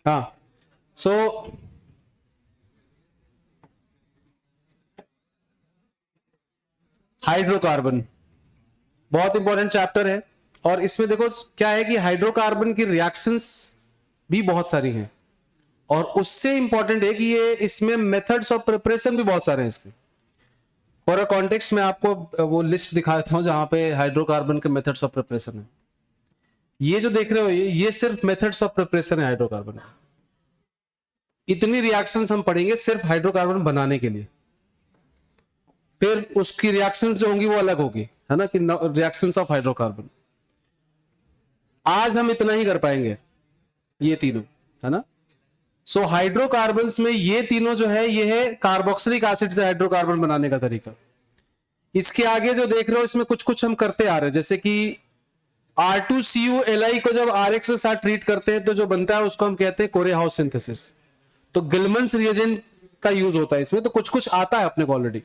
हाँ, सो हाइड्रोकार्बन बहुत important chapter है, और इसमें देखो क्या है कि हाइड्रोकार्बन की रिएक्शंस भी बहुत सारी हैं, और उससे इंपॉर्टेंट है कि ये इसमें मेथड्स ऑफ प्रिपरेशन भी बहुत सारे हैं इसके। फॉर अ कॉन्टेक्स्ट में आपको वो लिस्ट दिखा देता हूं जहां पे हाइड्रोकार्बन के मेथड्स ऑफ प्रिपरेशन है। ये जो देख रहे हो ये सिर्फ मेथड्स ऑफ प्रिपरेशन है हाइड्रोकार्बन। इतनी रिएक्शंस हम पढ़ेंगे सिर्फ हाइड्रोकार्बन बनाने के लिए, फिर उसकी रिएक्शंस जो होंगी वो अलग होगी, है ना, कि रिएक्शंस ऑफ हाइड्रोकार्बन। आज हम इतना ही कर पाएंगे, ये तीनों, है ना। सो हाइड्रोकार्बन्स में ये तीनों जो है ये है कार्बोक्सिलिक एसिड से हाइड्रोकार्बन बनाने का तरीका। इसके आगे जो देख रहे हो इसमें कुछ कुछ हम करते आ रहे हैं, जैसे कि R2CuLi को जब RX के साथ ट्रीट करते हैं तो जो बनता है उसको हम कहते हैं कोरेहाउस सिंथेसिस। तो गिलमन्स रिएजेंट का यूज होता है इसमें, तो कुछ कुछ आता है अपने को ऑलरेडी,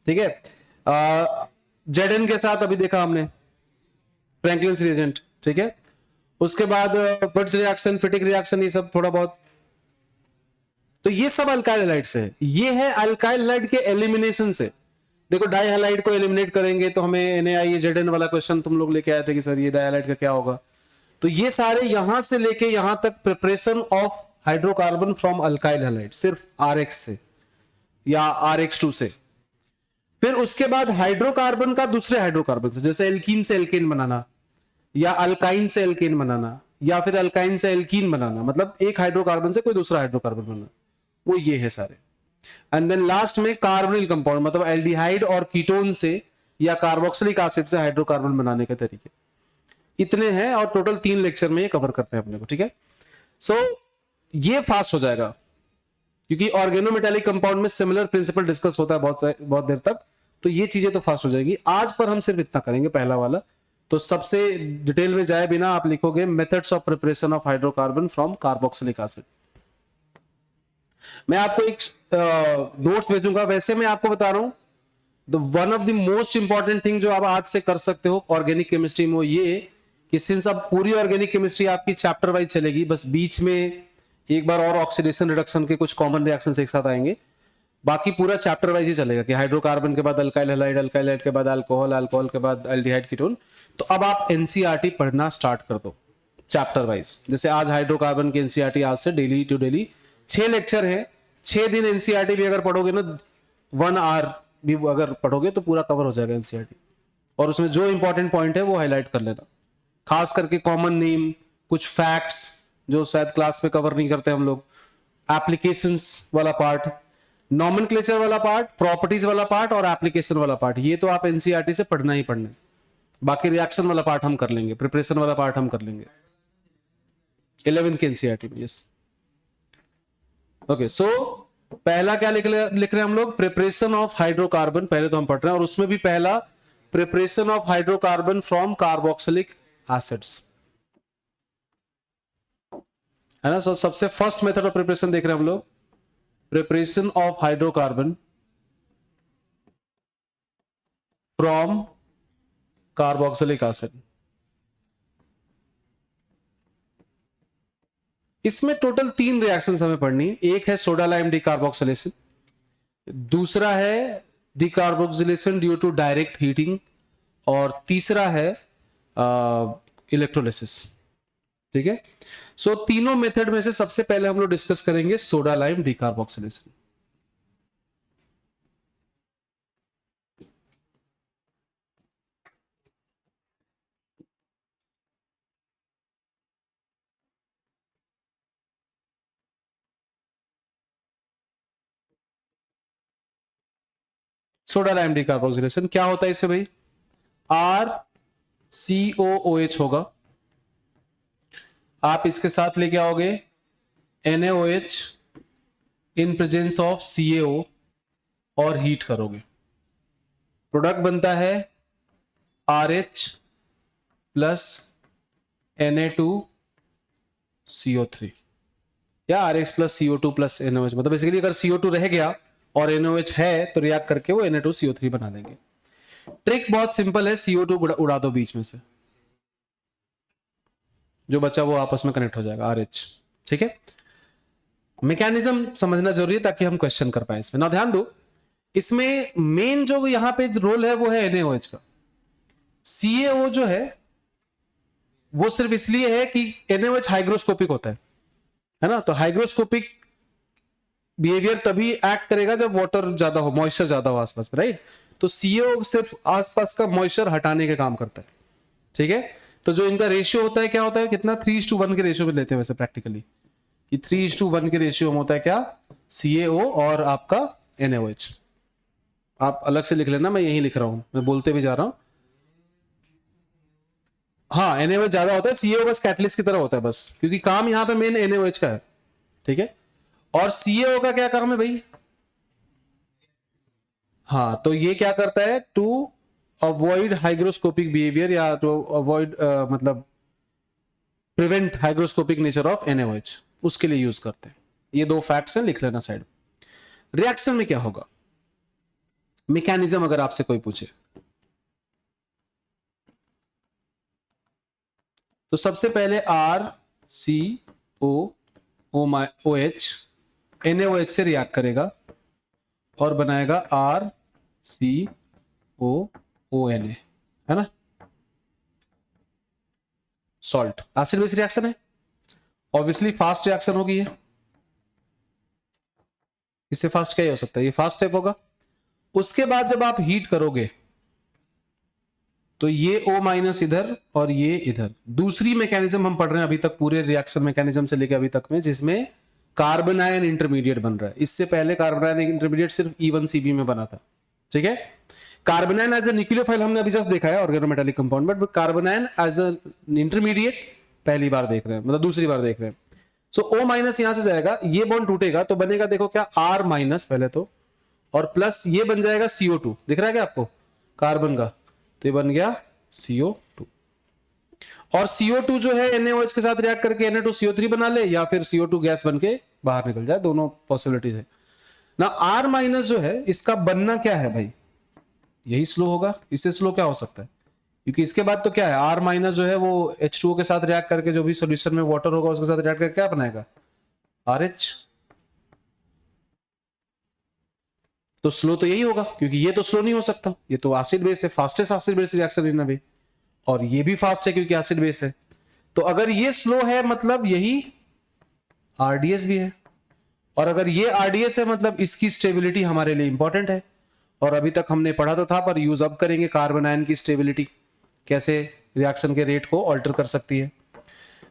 ठीक है। जेडन के साथ अभी देखा हमने फ्रैंकलिन्स रिएजेंट, ठीक है। उसके बाद बर्ड्स रिएक्शन, फिटिक रिएक्शन, ये सब थोड़ा बहुत। तो ये सब अल्काइल हैलाइड से है। ये है अल्काइल हैलाइड के एलिमिनेशन से। देखो डाई हैलाइड को एलिमिनेट करेंगे तो हमें NaIEZN वाला क्वेश्चन तुम लोग लेके आए थे कि सर ये डाई हैलाइड का क्या होगा। तो ये सारे यहां से लेके यहां तक preparation of hydrocarbon from alkyl halide सिर्फ RX से या RX2 से। फिर उसके बाद हाइड्रोकार्बन का दूसरे हाइड्रोकार्बन से, जैसे एल्कीन से एल्केन बनाना, या अल्काइन से एल्केन बनाना, या फिर अल्काइन से एल्कीन बनाना, मतलब एक हाइड्रोकार्बन से कोई दूसरा हाइड्रोकार्बन बनाना, वो ये है सारे। एंड देन लास्ट में कार्बोनिल कंपाउंड, मतलब एल्डिहाइड और कीटोन से या कार्बोक्सिलिक एसिड से हाइड्रोकार्बन बनाने के तरीके इतने हैं, और टोटल 3 लेक्चर में ये कवर करते हैं अपने को, ठीक है। सो ये फास्ट हो जाएगा क्योंकि ऑर्गेनोमेटालिक कंपाउंड में सिमिलर प्रिंसिपल डिस्कस होता है बहुत देर तक, तो ये चीजें तो फास्ट हो जाएगी। आज पर हम सिर्फ इतना करेंगे, पहला वाला। तो सबसे डिटेल में जाए बिना आप लिखोगे methods of preparation of hydrocarbon from carboxylic acid. मैं आपको एक नोट्स भेजूंगा, वैसे मैं आपको बता रहा हूं one of the most important thing जो आप आज से कर सकते हो ऑर्गेनिक केमिस्ट्री में, वो ये कि सिंस अब पूरी ऑर्गेनिक केमिस्ट्री आपकी चैप्टर वाइज चलेगी, बस बीच में एक बार और ऑक्सीडेशन रिडक्शन के कुछ कॉमन रिएक्शंस एक साथ आएंगे, बाकी पूरा चैप्टर वाइज ही चलेगा कि हाइड्रोकार्बन के बाद अल्काइल हैलाइड, अल्काइल हैलाइड के बाद अल्कोहल, अल्कोहल के बाद एल्डिहाइड कीटोन। तो अब आप एनसीईआरटी पढ़ना स्टार्ट कर दो चैप्टर वाइज। जैसे आज हाइड्रोकार्बन की एनसीईआरटी आज से डेली टू डेली 6 लेक्चर है, 6 दिन एनसीईआरटी भी अगर पढ़ोगे ना, 1 आवर भी अगर पढ़ोगे तो पूरा कवर हो जाएगा एनसीईआरटी। और उसमें जो इंपॉर्टेंट पॉइंट है वो हाईलाइट कर लेना, खास करके कॉमन नेम, कुछ फैक्ट्स जो शायद क्लास में कवर नहीं करते हम लोग, एप्लीकेशंस वाला पार्ट, नॉमेनक्लेचर वाला पार्ट, प्रॉपर्टीज वाला पार्ट और एप्लीकेशन वाला पार्ट, ये तो आप एनसीईआरटी से पढ़ना ही पढ़ना है। बाकी रिएक्शन वाला पार्ट हम कर लेंगे, प्रिपरेशन वाला पार्ट हम कर लेंगे 11th के एनसीईआरटी में। Yes, okay. सो पहला क्या लिख रहे हैं हम लोग, प्रिपरेशन ऑफ हाइड्रोकार्बन पहले तो हम पढ़ रहे हैं, और उसमें भी पहला preparation of hydrocarbon from carboxylic acids, है ना। सो सबसे फर्स्ट मेथड ऑफ प्रिपरेशन देख रहे हैं हम लोग, preparation of hydrocarbon from carboxylic acid. इसमें टोटल 3 रिएक्शंस हमें पढ़नी है। एक है सोडा लाइम डिकार्बोक्सिलेशन, दूसरा है decarboxylation due to direct heating, और तीसरा है इलेक्ट्रोलिसिस, ठीक है। सो तीनों मेथड में से सबसे पहले हम लोग डिस्कस करेंगे soda lime decarboxylation. Soda lime decarboxylation क्या होता है इससे भाई, RCOOH होगा, आप इसके साथ लेके आओगे NaOH in presence of CaO और हीट करोगे, प्रोडक्ट बनता है RH प्लस Na2CO3 या RH plus CO2 plus NaOH। मतलब बेसिकली अगर CO2 रह गया और NaOH है तो रिएक्ट करके वो Na2CO3 बना लेंगे। ट्रिक बहुत सिंपल है, CO2 उड़ा दो बीच में से, जो बचा वो आपस में कनेक्ट हो जाएगा RH। ठीक है, मैकेनिज्म समझना जरूरी है ताकि हम क्वेश्चन कर पाए इसमें। ना ध्यान दो, इसमें मेन जो यहां पे रोल है वो है NaOH का। CaO जो है वो सिर्फ इसलिए है कि NaOH हाइग्रोस्कोपिक होता है ना, तो हाइग्रोस्कोपिक बिहेवियर तभी एक्ट करेगा जब वाटर ज्यादा हो, मॉइस्चर ज्यादा हो आसपास में, राइट। तो CaO सिर्फ आसपास का मॉइस्चर हटाने के काम करता है, ठीक है। तो जो इनका रेशियो होता है क्या होता है, कितना 3:1 के रेशियो में लेते हैं वैसे प्रैक्टिकली, कि 3:1 के रेशियो में होता है क्या, CaO और आपका NaOH। आप अलग से लिख लेना, मैं यही लिख रहा हूं, मैं बोलते भी जा रहा हूं। हाँ, NaOH ज्यादा होता है, CaO बस कैटलिस्ट की तरह होता है बस, क्योंकि काम यहां पे मेन NaOH का है, ठीक है। और CaO का क्या काम है भाई, हाँ, तो ये क्या करता है, टू अवॉइड हाइग्रोस्कोपिक बिहेवियर, या टू अवॉइड मतलब prevent hygroscopic nature of NaOH, उसके लिए यूज करते हैं। ये दो फैक्ट्स हैं, लिख लेना साइड। रिएक्शन में क्या होगा, मैकेनिज्म अगर आपसे कोई पूछे तो सबसे पहले RCOOH NaOH से रिएक्ट करेगा और बनाएगा RCOONA, है ना, सॉल्ट। एसिड बेस रिएक्शन है, ऑब्वियसली फास्ट रिएक्शन होगी ये, इससे फास्ट क्या ही हो सकता है, ये फास्ट स्टेप होगा। उसके बाद जब आप हीट करोगे तो ये O- इधर और ये इधर। दूसरी मैकेनिज्म हम पढ़ रहे हैं अभी तक पूरे रिएक्शन मैकेनिज्म से लेकर अभी तक में, जिसमें कार्बन आयन इंटरमीडिएट बन रहा है। इससे पहले कार्बन आयन इंटरमीडिएट सिर्फ E1CB में बना था, ठीक है। Carbanion as a nucleophile हमने अभी जस्ट देखा है, organometallic compound, but carbanion as a intermediate पहली बार देख रहे हैं, मतलब दूसरी बार देख रहे हैं। सो O- यहां से जाएगा, ये बॉन्ड टूटेगा तो बनेगा, देखो क्या, R- पहले तो, और प्लस ये बन जाएगा CO2, दिख रहा है क्या आपको, कार्बन का, तो ये बन गया CO2। और CO2 जो है NaOH के साथ रिएक्ट करके Na2CO3 बना ले, या फिर CO2 गैस बन के बाहर निकल जाए, दोनों पॉसिबिलिटीज है ना। R- जो है इसका बनना क्या है भाई, यही स्लो होगा, इससे स्लो क्या हो सकता है, क्योंकि इसके बाद तो क्या है, R- जो है वो H2O के साथ रिएक्ट करके जो भी सोल्यूशन में वाटर होगा उसके साथ रिएक्ट करके क्या बनाएगा, RH। तो स्लो तो यही होगा, क्योंकि ये तो स्लो नहीं हो सकता, ये तो एसिड बेस है, fastest acid base reaction in uh, और ये भी फास्ट है क्योंकि एसिड बेस है। तो अगर ये स्लो है मतलब यही RDS भी है, और अगर ये RDS है मतलब इसकी स्टेबिलिटी हमारे लिए इंपॉर्टेंट है। और अभी तक हमने पढ़ा तो था, पर यूज अब करेंगे, कार्बन आयन की स्टेबिलिटी कैसे रिएक्शन के रेट को ऑल्टर कर सकती है।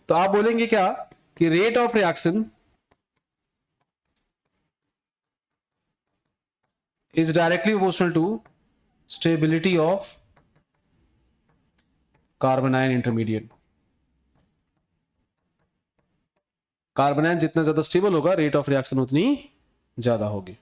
तो आप बोलेंगे क्या कि rate of reaction is directly proportional to stability of carbanion intermediate. Carbanion जितना ज्यादा स्टेबल होगा, रेट ऑफ रिएक्शन उतनी ज्यादा होगी।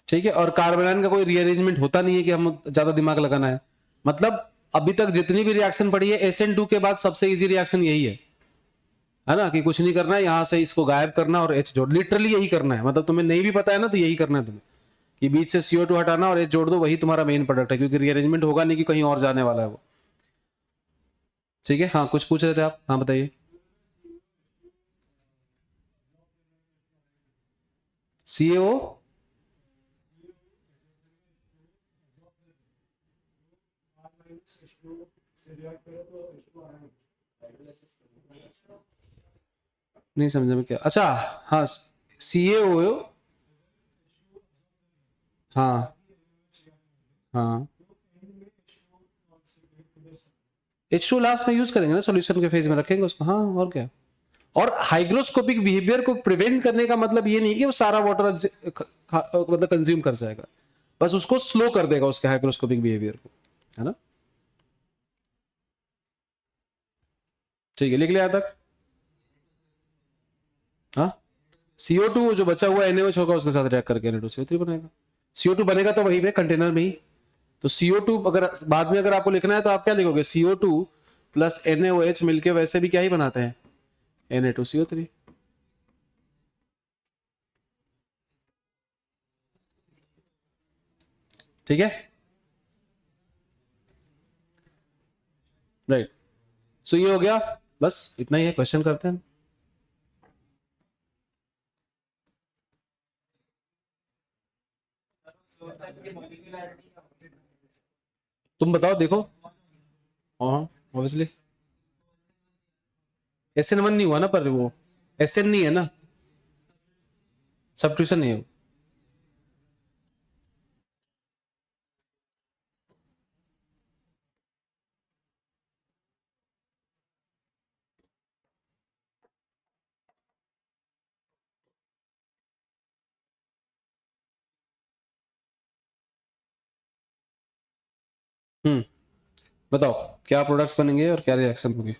ठीक है, और कार्बन आयन का कोई रीअरेंजमेंट होता नहीं है कि हम ज्यादा दिमाग लगाना है, मतलब अभी तक जितनी भी रिएक्शन पड़ी है SN2 के बाद सबसे इजी रिएक्शन यही है ना, कि कुछ नहीं करना है, यहां से इसको गायब करना और H जोड़, लिटरली यही करना है, मतलब तुम्हें नहीं भी पता है ना तो यही करना है तुम्हें, कि बीच से CO2 हटाना और H जोड़ दो, वही तुम्हारा मेन प्रोडक्ट है, क्योंकि रीअरेंजमेंट होगा नहीं कि कहीं और जाने वाला है वो। ठीक है, हाँ कुछ पूछ रहे थे आप, हाँ बताइए। CaO नहीं समझा मैं क्या, अच्छा, हाँ, CaO, हाँ हाँ, H2 लास्ट में यूज करेंगे ना, सॉल्यूशन के फेज में रखेंगे उसको, हाँ और क्या। और हाइग्रोस्कोपिक बिहेवियर को प्रिवेंट करने का मतलब ये नहीं कि वो सारा वाटर मतलब कंज्यूम कर जाएगा, बस उसको स्लो कर देगा उसके हाइग्रोस्कोपिक बिहेवियर को, है ना। ठीक है, लिख लिया तक, हाँ। CO2 जो बचा हुआ NaOH होगा उसके साथ रिएक्ट करके Na2CO3 बनेगा। CO2 बनेगा तो वही पे कंटेनर में ही। तो CO2 अगर बाद में अगर आपको लिखना है तो आप क्या लिखोगे, CO2 प्लस NaOH मिलके वैसे भी क्या ही बनाते हैं, Na2CO3। ठीक है, राइट। सो ये हो गया, बस इतना ही है, क्वेश्चन करते हैं। तुम बताओ, देखो। हाँ ऑब्वियसली SN1 नहीं हुआ ना, पर वो SN नहीं है ना, सब्स्टिट्यूशन नहीं है। बताओ क्या प्रोडक्ट्स बनेंगे और क्या रिएक्शन होगी।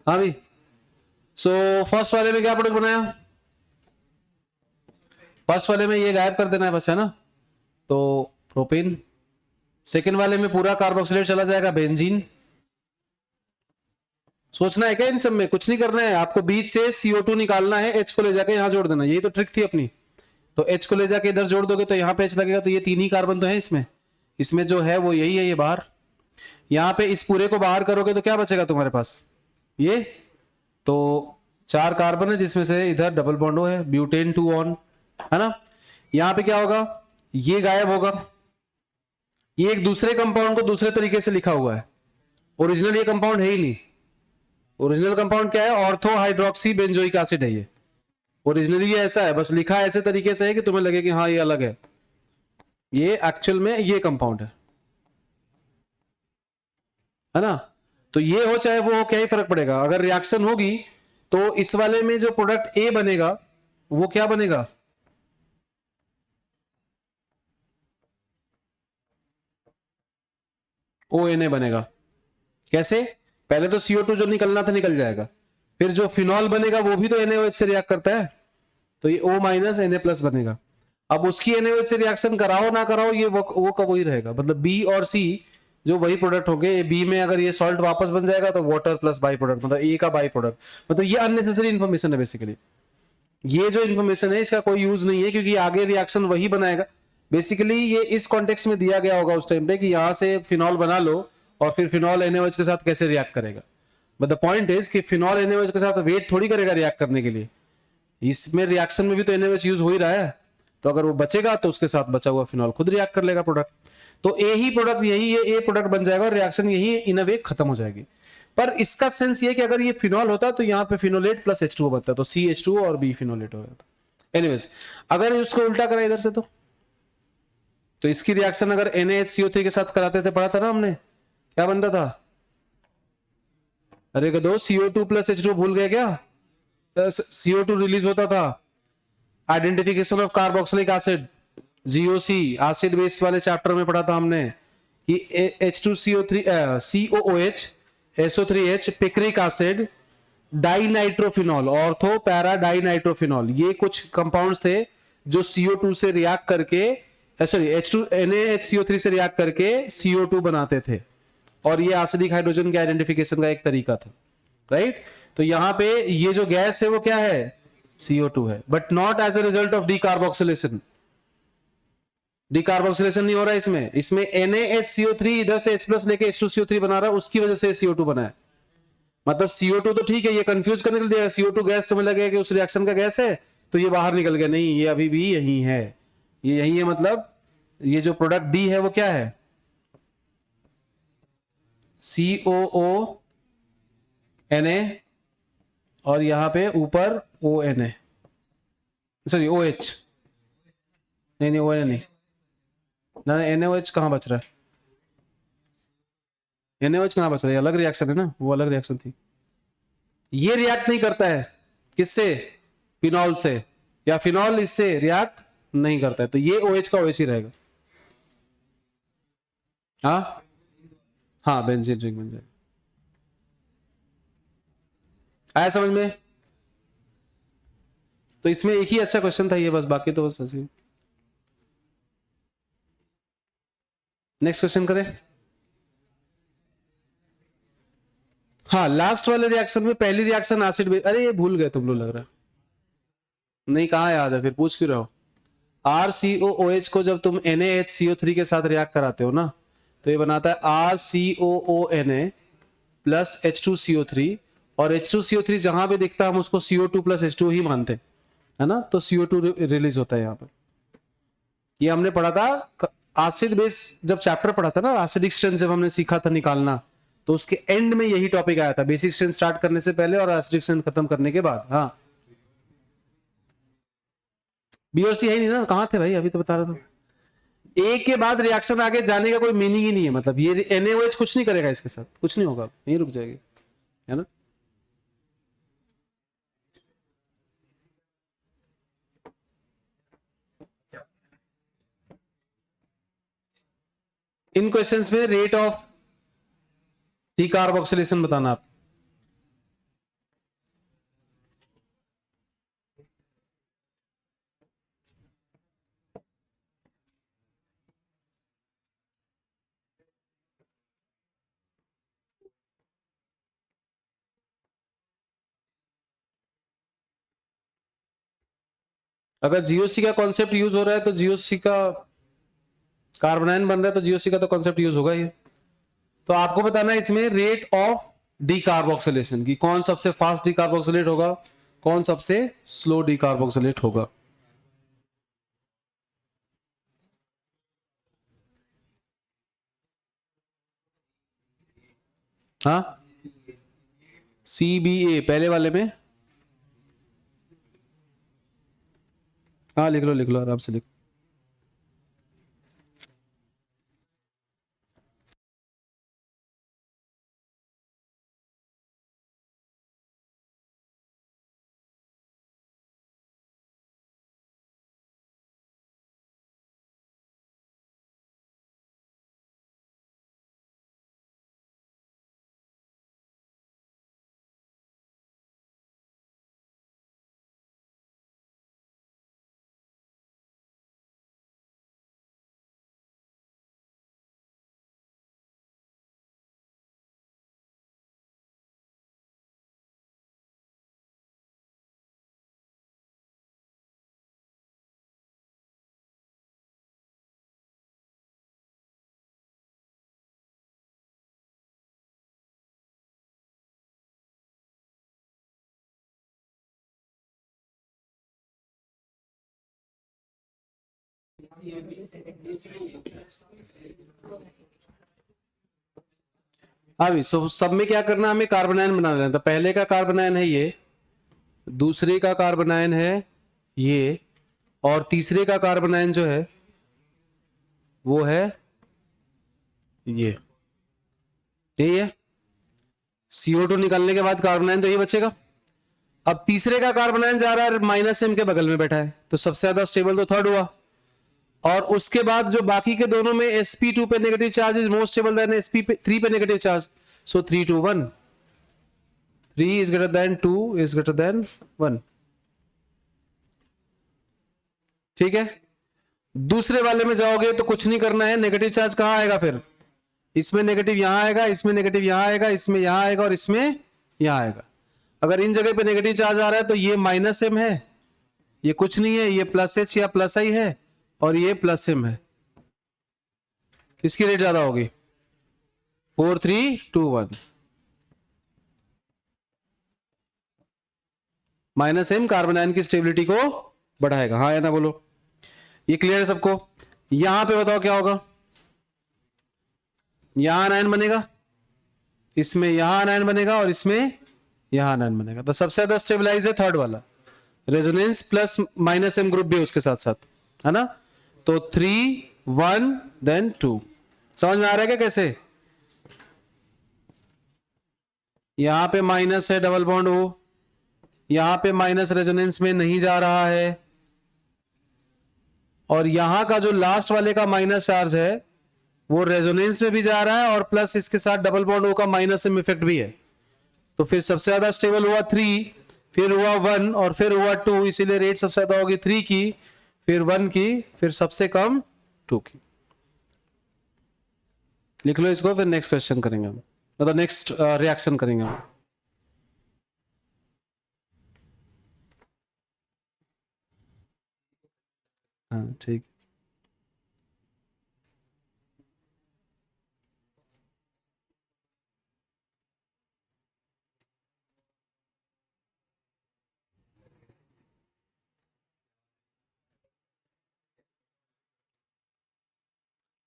हाँ भाई, सो फर्स्ट वाले में क्या प्रोडक्ट बनाया, फर्स्ट वाले में ये गायब कर देना है बस, है ना, तो प्रोपेन। सेकेंड वाले में पूरा कार्बोक्सिलेट चला जाएगा, बेंजीन। सोचना है क्या इन सब में, कुछ नहीं करना है आपको, बीच से CO2 निकालना है, H को ले जाके यहां जोड़ देना, यही तो ट्रिक थी अपनी। तो H को ले जाके इधर जोड़ दोगे तो यहाँ पे H लगेगा, तो ये 3 ही कार्बन तो है इसमें, इसमें जो है वो यही है, ये बाहर। यहाँ पे इस पूरे को बाहर करोगे तो क्या बचेगा तुम्हारे पास, ये तो 4 कार्बन है, जिसमें से इधर डबल बॉन्डो है, ब्यूटेन 2 ऑन, है ना। यहाँ पे क्या होगा, ये गायब होगा, ये एक दूसरे कंपाउंड को दूसरे तरीके से लिखा हुआ है, ओरिजिनल ये कंपाउंड है ही नहीं। ओरिजिनल कंपाउंड क्या है, ऑर्थो हाइड्रोक्सी बेंजोइक एसिड है ये, ओरिजिनली ये ऐसा है, बस लिखा ऐसे तरीके से है कि तुम्हें लगे कि हाँ ये अलग है, ये एक्चुअल में ये कंपाउंड है ना। तो ये हो चाहे वो हो, क्या ही फर्क पड़ेगा, अगर रिएक्शन होगी तो इस वाले में जो प्रोडक्ट ए बनेगा वो क्या बनेगा, ONA बनेगा, कैसे? पहले तो CO2 जो निकलना था निकल जाएगा, फिर जो फिनॉल बनेगा वो भी तो NaOH से रिएक्ट करता है, तो ये O माइनस Na+ बनेगा। अब उसकी NaOH से रिएक्शन कराओ ना कराओ, ये वो का वही रहेगा, मतलब B और C जो वही प्रोडक्ट हो गए। बी में अगर ये सॉल्ट वापस बन जाएगा तो वाटर प्लस बाई प्रोडक्ट, मतलब ए का बाई प्रोडक्ट। मतलब ये अननेसेसरी इंफॉर्मेशन है बेसिकली। ये जो इंफॉर्मेशन है इसका कोई यूज नहीं है, क्योंकि आगे रिएक्शन वही बनाएगा। बेसिकली ये इस कॉन्टेक्स्ट में दिया गया होगा उस टाइम पे कि यहां से फिनॉल बना लो और फिर फिनॉल NaOH के साथ कैसे रिएक्ट करेगा। बट द पॉइंट इज कि फिनॉल NaOH के साथ वेट थोड़ी करेगा रिएक्ट करने के लिए, इसमें रिएक्शन में भी तो NaOH यूज हो ही रहा है। तो अगर वो बचेगा तो उसके साथ बचा हुआ फिनॉल खुद रिएक्ट कर लेगा प्रोडक्ट, तो ए ही प्रोडक्ट यही है, ए प्रोडक्ट बन जाएगा और रिएक्शन यही इन अ वे खत्म हो जाएगी। पर इसका सेंस ये कि अगर ये फिनॉल होता तो यहाँ पे फिनोलेट प्लस H2O बनता, तो CH2O और B फिनोलेट हो जाता। एनीवेज, अगर उसको उल्टा करा इधर से तो इसकी रिएक्शन अगर NaHCO3 के साथ कराते थे, पढ़ा था ना हमने, क्या बनता था? अरे दो CO2 प्लस H2O भूल गए क्या? CO2 रिलीज होता था, identification of carboxylic acid, GOC, acid base वाले चैप्टर में पढ़ा था हमने कि H2CO3 COOH SO3H picric acid dinitrophenol, ortho para dinitrophenol, ये कुछ कंपाउंड्स थे जो CO2 से रिएक्ट करके सॉरी NaHCO3 से रिएक्ट करके CO2 बनाते थे, और ये एसिडिक हाइड्रोजन के आइडेंटिफिकेशन का एक तरीका था, राइट। तो यहां पे ये जो गैस है वो क्या है? CO2 है, but not as a result of decarboxylation. Decarboxylation नहीं हो रहा है इसमें, इसमें NaHCO3 इधर से H+ लेके H2CO3 बना रहा है, उसकी वजह से CO2 बना है। मतलब CO2 तो ठीक है, ये कंफ्यूज करने के लिए CO2 गैस तुम्हें लगेगा कि उस रिएक्शन का गैस है तो ये बाहर निकल गया, नहीं, ये अभी भी यही है, ये यही है। मतलब ये जो प्रोडक्ट D है वो क्या है? COO Na और यहां पे ऊपर ONA, सॉरी OH, नहीं ONA नहीं ना, NaOH कहां बच रहा है? NaOH कहां बच रहा है? अलग रिएक्शन है ना, वो अलग रिएक्शन थी। ये रिएक्ट नहीं करता है किससे? फिनॉल से, या फिनॉल इससे रिएक्ट नहीं करता है, तो ये OH का OH ही रहेगा। हाँ हाँ, बेंजीन रिंग बन जाएगा। आया समझ में? तो इसमें एक ही अच्छा क्वेश्चन था ये, बस बाकी तो बस ऐसे। नेक्स्ट क्वेश्चन करें। हाँ, लास्ट वाले रिएक्शन में पहली रिएक्शन एसिड बेस, अरे ये भूल गए तुम लोग लग रहा है, नहीं कहाँ याद है, फिर पूछ क्यों रहे हो? RCOOH को जब तुम NaHCO3 के साथ रिएक्ट कराते हो ना, तो ये बनाता है RCOONA प्लस H2CO3, और H2CO3 जहां भी दिखता है हम उसको CO2 प्लस H2 ही मानते हैं, है ना, तो CO2 रिलीज होता है यहाँ पे। ये हमने पढ़ा था एसिड बेस, जब चैप्टर पढ़ा था ना, एसिडिक स्ट्रेंथ जब हमने सीखा था निकालना, तो उसके एंड में यही टॉपिक आया था, बेसिक स्ट्रेंथ स्टार्ट करने से पहले और एसिडिक स्ट्रेंथ खत्म करने के बाद। हाँ, बी और सी है नहीं ना, कहाँ थे भाई, अभी तो बता रहा था। एक के बाद रिएक्शन आगे जाने का कोई मीनिंग ही नहीं है, मतलब ये NaOH कुछ नहीं करेगा इसके साथ, कुछ नहीं होगा, यहीं रुक जाएगी, है ना। इन क्वेश्चंस में रेट ऑफ डीकार्बोक्सिलेशन बताना आप। अगर GOC का कॉन्सेप्ट यूज हो रहा है तो GOC का कार्बोनाइन बन रहा है तो GOC का तो कॉन्सेप्ट यूज होगा ही। तो आपको बताना है इसमें रेट ऑफ डीकार्बोक्सिलेशन की, कौन सबसे फास्ट डीकार्बोक्सिलेट होगा, कौन सबसे स्लो डीकार्बोक्सिलेट होगा। हाँ, CBA पहले वाले में, हाँ लिख लो आराम से लिख। अभी सब में क्या करना, हमें कार्बोनायन बना लेना। तो पहले का कार्बोनायन है ये, दूसरे का कार्बोनायन है ये, और तीसरे का कार्बोनायन जो है वो है ये, यही है। CO2 निकालने के बाद कार्बोनायन तो ये बचेगा। अब तीसरे का कार्बोनायन जा रहा है -M के बगल में बैठा है, तो सबसे ज्यादा स्टेबल तो थर्ड हुआ। और उसके बाद जो बाकी के दोनों में sp2 पे negative charge is more stable then sp3 पे negative charge, so 3 to 1, 3 is greater than 2 is greater than 1। ठीक है, दूसरे वाले में जाओगे तो कुछ नहीं करना है, नेगेटिव चार्ज कहां आएगा फिर, इसमें नेगेटिव यहां आएगा, इसमें नेगेटिव यहां आएगा, इसमें यहां आएगा और इसमें यहां आएगा। अगर इन जगह पे नेगेटिव चार्ज आ रहा है तो ये -M है, ये कुछ नहीं है, ये +H या +I है, और ये +M है। किसकी रेट ज्यादा होगी, 4 3 2 1। -M कार्बन की स्टेबिलिटी को बढ़ाएगा, हाँ या ना बोलो। ये क्लियर है सबको। यहां पे बताओ क्या होगा, यहां आनायन बनेगा, इसमें यहां आनायन बनेगा और इसमें यहां आनायन बनेगा। तो सबसे ज्यादा स्टेबलाइज है थर्ड वाला, रेजोनेंस प्लस -M ग्रुप भी उसके साथ साथ, है ना। तो 3 1 देन 2। समझ में आ रहा है क्या कैसे, यहां पे माइनस है डबल बॉन्ड हो, यहां पे माइनस रेजोनेंस में नहीं जा रहा है, और यहां का जो लास्ट वाले का माइनस चार्ज है वो रेजोनेंस में भी जा रहा है, और प्लस इसके साथ डबल बॉन्ड ओ का -M इफेक्ट भी है। तो फिर सबसे ज्यादा स्टेबल हुआ 3, फिर हुआ 1 और फिर हुआ 2, इसीलिए रेट सबसे ज्यादा होगी 3 की, फिर 1 की, फिर सबसे कम 2 की। लिख लो इसको, फिर नेक्स्ट क्वेश्चन करेंगे हम, मतलब नेक्स्ट रिएक्शन करेंगे हम। हाँ ठीक।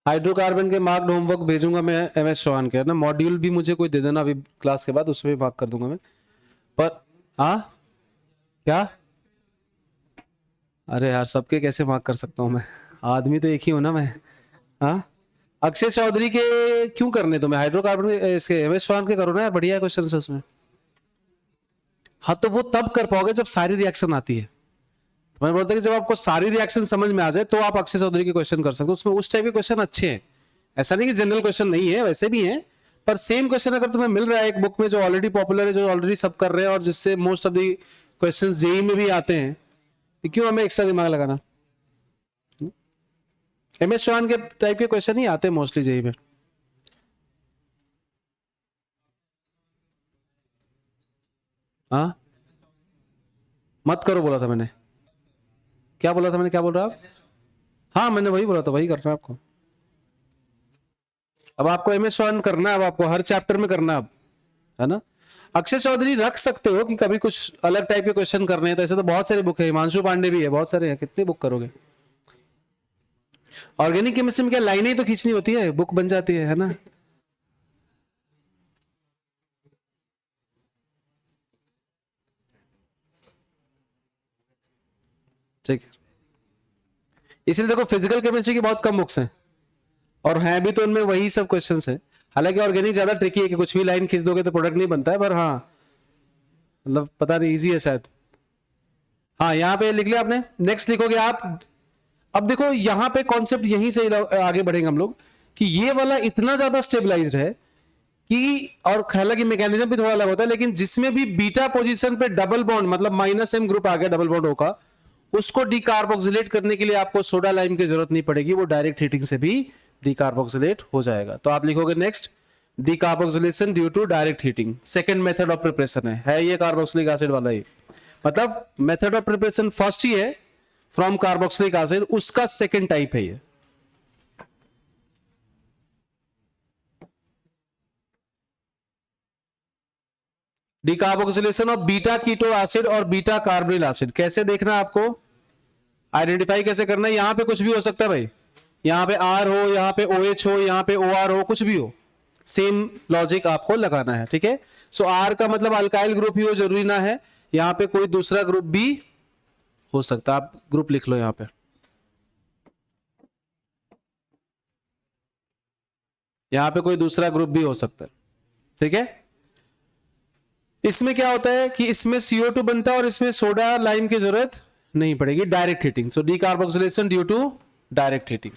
हाइड्रोकार्बन के मार्क्ड होमवर्क भेजूंगा मैं MS चौहान के, है ना। मॉड्यूल भी मुझे कोई दे देना अभी क्लास के बाद, उसमें भी मार्क कर दूंगा मैं। पर हाँ क्या, अरे यार सबके कैसे मार्क कर सकता हूँ मैं, आदमी तो एक ही हूं ना मैं। हाँ, अक्षय चौधरी के क्यों करने तुम्हें, हाइड्रोकार्बन के इसके MS चौहान के करो ना यार, बढ़िया क्वेश्चन है उसमें। हाँ तो वो तब कर पाओगे जब सारी रिएक्शन आती है। मैंने बोलता कि जब आपको सारी रिएक्शन समझ में आ जाए तो आप अक्षय चौधरी के क्वेश्चन कर सकते हो, उसमें उस टाइप के क्वेश्चन अच्छे हैं। ऐसा नहीं कि जनरल क्वेश्चन नहीं है, वैसे भी हैं, पर सेम क्वेश्चन अगर तुम्हें मिल रहा है एक बुक में जो ऑलरेडी पॉपुलर है, जो ऑलरेडी सब कर रहे हैं और जिससे most of the question JEE में भी आते हैं, तो क्यों हमें एक्स्ट्रा दिमाग लगाना। MS चौहान के टाइप के क्वेश्चन ही आते हैं मोस्टली जेई में। हाँ मत करो बोला था मैंने, क्या बोला था मैंने, क्या बोल रहा आप। हाँ मैंने वही बोला था, वही करना है आपको। अब आपको MS चौहान करना है, अब आपको हर चैप्टर में करना है अब, है ना। अक्षय चौधरी रख सकते हो कि कभी कुछ अलग टाइप के क्वेश्चन करने हैं, तो ऐसे तो बहुत सारे बुक है, हिमांशु पांडे भी है, बहुत सारे हैं, कितने बुक करोगे। ऑर्गेनिक केमिस्ट्री में क्या लाइनें ही तो खींचनी होती है, बुक बन जाती है ना। ठीक है, इसलिए देखो फिजिकल केमिस्ट्री की बहुत कम बुक्स हैं, और हैं भी तो उनमें वही सब क्वेश्चंस हैं। हालांकि ऑर्गेनिक ज्यादा ट्रिकी है कि कुछ भी लाइन खींच दोगे तो प्रोडक्ट नहीं बनता है, पर हाँ मतलब पता नहीं, इजी है शायद। हाँ यहाँ पे लिख लिया आपने, नेक्स्ट लिखोगे आप। अब देखो यहाँ पे कॉन्सेप्ट यहीं से आगे बढ़ेंगे हम लोग, कि ये वाला इतना ज्यादा स्टेबलाइज्ड है कि, और हालांकि मैकेनिज्म भी थोड़ा अलग होता है, लेकिन जिसमें भी बीटा पोजीशन पे डबल बॉन्ड मतलब -M ग्रुप आ गया डबल बॉन्ड होगा, उसको डिकार्बोक्सिलेट करने के लिए आपको सोडा लाइम की जरूरत नहीं पड़ेगी, वो डायरेक्ट हीटिंग से भी डिकार्बोक्सिलेट हो जाएगा। तो आप लिखोगे next, decarboxylation due to direct heating, second method of preparation है ये कार्बोक्सिलिक एसिड वाला ही, मतलब मेथड ऑफ प्रिपरेशन फर्स्ट ही है फ्रॉम कार्बोक्सिलिक एसिड, उसका सेकंड टाइप है ये। Decarboxylation of beta keto acid और बीटा कार्बोनिल एसिड कैसे देखना है आपको, आइडेंटिफाई कैसे करना है, यहां पे कुछ भी हो सकता है भाई, यहां पे R हो, यहां पे OH हो, यहां पे OR हो, कुछ भी हो, सेम लॉजिक आपको लगाना है, ठीक है। सो R का मतलब अल्काइल ग्रुप ही हो, जरूरी ना है, यहां पे कोई दूसरा ग्रुप भी हो सकता है, आप ग्रुप लिख लो यहां पे, यहां पे कोई दूसरा ग्रुप भी हो सकता है, ठीक है। इसमें क्या होता है कि इसमें CO2 बनता है और इसमें सोडा लाइम की जरूरत नहीं पड़ेगी, direct heating, so decarboxylation due to direct heating.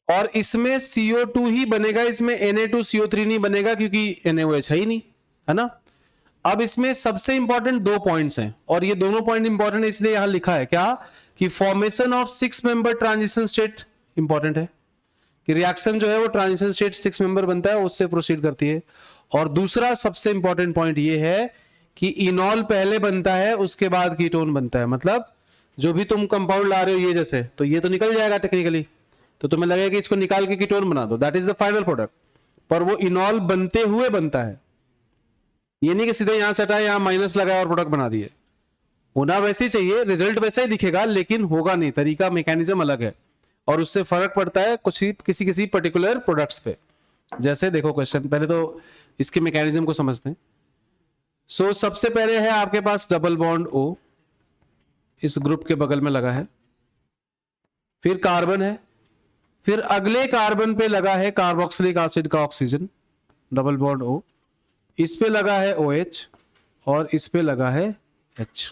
और इसमें CO2 ही बनेगा, इसमें Na2CO3 नहीं बनेगा क्योंकि NaOH है ही नहीं, है ना। अब इसमें सबसे इंपॉर्टेंट दो पॉइंट्स हैं और ये दोनों पॉइंट इंपॉर्टेंट है, इसलिए यहां लिखा है क्या कि formation of 6 member transition state important है, कि रिएक्शन जो है वो ट्रांजिशन स्टेट 6 मेंबर बनता है, उससे प्रोसीड करती है। और दूसरा सबसे इंपॉर्टेंट पॉइंट ये है कि इनॉल पहले बनता है उसके बाद कीटोन बनता है, मतलब जो भी तुम कंपाउंड ला रहे हो ये जैसे, तो ये तो निकल जाएगा टेक्निकली, तो तुम्हें लगेगा कि इसको निकाल के कीटोन बना दो, that is the final product, पर वो इनॉल बनते हुए बनता है, ये नहीं कि सीधे यहां से हटाया यहां माइनस लगाया और प्रोडक्ट बना दिए। होना वैसे ही चाहिए, रिजल्ट वैसा ही दिखेगा, लेकिन होगा नहीं, तरीका मैकेनिज्म अलग है और उससे फर्क पड़ता है कुछ किसी किसी पर्टिकुलर प्रोडक्ट्स पे। जैसे देखो क्वेश्चन, पहले तो इसके मैकेनिज्म को समझते हैं। सो सबसे पहले है आपके पास डबल बॉन्ड O, इस ग्रुप के बगल में लगा है, फिर कार्बन है, फिर अगले कार्बन पे लगा है कार्बोक्सिलिक एसिड का ऑक्सीजन, डबल बॉन्ड O, इस पे लगा है OH और इस पे लगा है H।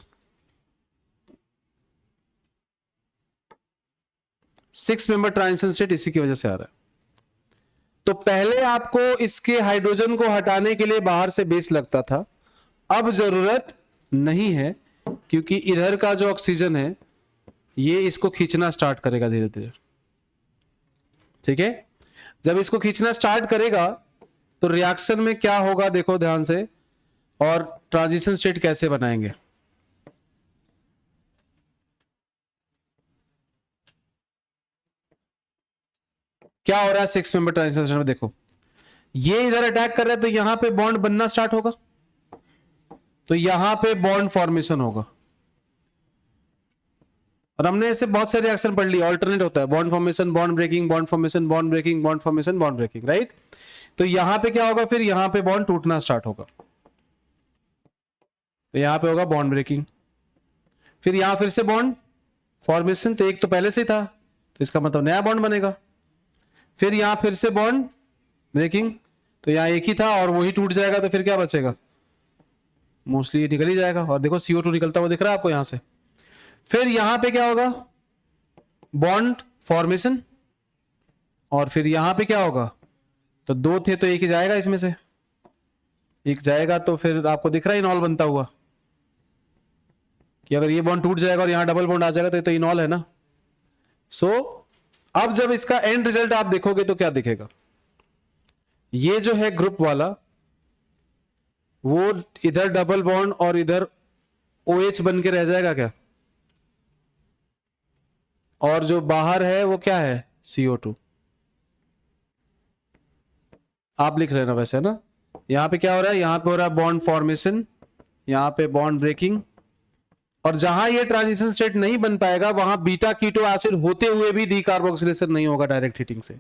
6 मेंबर ट्रांजिशन स्टेट इसी की वजह से आ रहा है। तो पहले आपको इसके हाइड्रोजन को हटाने के लिए बाहर से बेस लगता था, अब जरूरत नहीं है क्योंकि इधर का जो ऑक्सीजन है ये इसको खींचना स्टार्ट करेगा धीरे धीरे, ठीक है। जब इसको खींचना स्टार्ट करेगा तो रिएक्शन में क्या होगा देखो ध्यान से, और ट्रांजिशन स्टेट कैसे बनाएंगे। क्या हो रहा है 6 मेंबर ट्रांजिशन स्टेट में, देखो ये इधर अटैक कर रहा है तो यहां पे बॉन्ड बनना स्टार्ट होगा, तो यहां पे बॉन्ड फॉर्मेशन होगा, और हमने ऐसे बहुत सारे रिएक्शन पढ़ लिए, ऑल्टरनेट होता है, bond formation, bond breaking, bond formation, bond breaking, bond formation, bond breaking, right. तो यहां पे क्या होगा, फिर यहां पे बॉन्ड टूटना स्टार्ट होगा, तो यहां पे होगा बॉन्ड ब्रेकिंग, फिर यहां फिर से बॉन्ड फॉर्मेशन, तो एक तो पहले से था तो इसका मतलब नया बॉन्ड बनेगा, फिर यहां फिर से बॉन्ड ब्रेकिंग, तो यहां एक ही था और वही टूट जाएगा, तो फिर क्या बचेगा, मोस्टली ये निकल ही जाएगा, और देखो CO2 निकलता हुआ दिख रहा है आपको यहां से। फिर यहां पे क्या होगा, बॉन्ड फॉर्मेशन, और फिर यहां पे क्या होगा, तो दो थे तो एक ही जाएगा, इसमें से एक जाएगा, तो फिर आपको दिख रहा है इनॉल बनता हुआ, कि अगर ये बॉन्ड टूट जाएगा और यहां डबल बॉन्ड आ जाएगा तो ये तो इनॉल है ना। सो अब जब इसका एंड रिजल्ट आप देखोगे तो क्या दिखेगा, ये जो है ग्रुप वाला वो इधर डबल बॉन्ड और इधर OH बन के रह जाएगा क्या, और जो बाहर है वो क्या है CO2, आप लिख लेना वैसे ना। यहां पे क्या हो रहा है, यहां पे हो रहा है बॉन्ड फॉर्मेशन, यहां पे बॉन्ड ब्रेकिंग, और जहां ये ट्रांजिशन स्टेट नहीं बन पाएगा वहां बीटा कीटो एसिड होते हुए भी डीकार्बोक्सिलेशन नहीं होगा डायरेक्ट हीटिंग से,